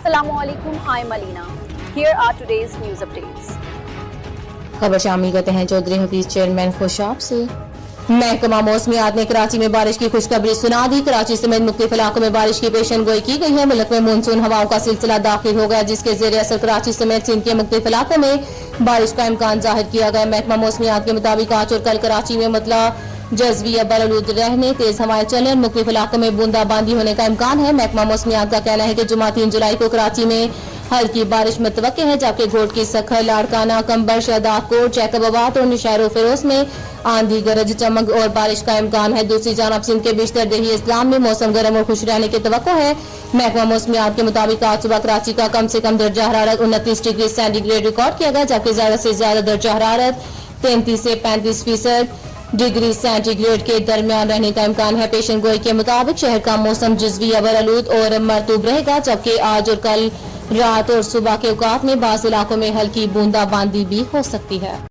Assalamu alaikum. I'm Alina. Here are today's news updates. खबर शामिल करते हैं चौधरी हफीज चेयरमैन खुशाब से। महकमा मौसमियात ने कराची में बारिश की खुशखबरी सुना दी। कराची समेत मुख्तलिफ इलाकों में बारिश की पेशन गोई की गई है। मुल्क में मानसून हवाओं का सिलसिला दाखिल हो गया, जिसके ज़ेरे असर कराची समेत सिंध के मुख्तलिफ इलाकों में बारिश का इम्कान जाहिर किया गया। महकमा मौसमियात के मुताबिक आज और कल कराची में मतला जज़वी या बरआलूद रहने, तेज हवाएं चलने और मुख्तलिफ इलाकों में बूंदाबांदी होने का इम्कान है। महकमा मौसमियात का कहना है कि जुमा 3 जुलाई को कराची में हल्की बारिश मुतवक्के है, जबकि घोट की सखर, लाड़काना, कंबर, शहदादकोट, जैकबाबाद और निशारो फिरोज में आंधी, गरज, चमक और बारिश का इम्कान है। दूसरी जानब सिंध के बेशतर देही इस्लाम में मौसम गर्म और खुश रहने की तवक्को है। महकमा मौसमियात के मुताबिक आज सुबह कराची का कम से कम दर्जा हरारत 29 डिग्री सेंटीग्रेड रिकॉर्ड किया गया, जबकि ज्यादा से ज्यादा दर्जा हरारत 33 से 35% डिग्री सेंटीग्रेड के दरमियान रहने का इम्कान है। पेशन गोई के मुताबिक शहर का मौसम जज़वी अबरआलूद और मरतूब रहेगा, जबकि आज और कल रात और सुबह के औकात में बाज़ इलाकों में हल्की बूंदाबांदी भी हो सकती है।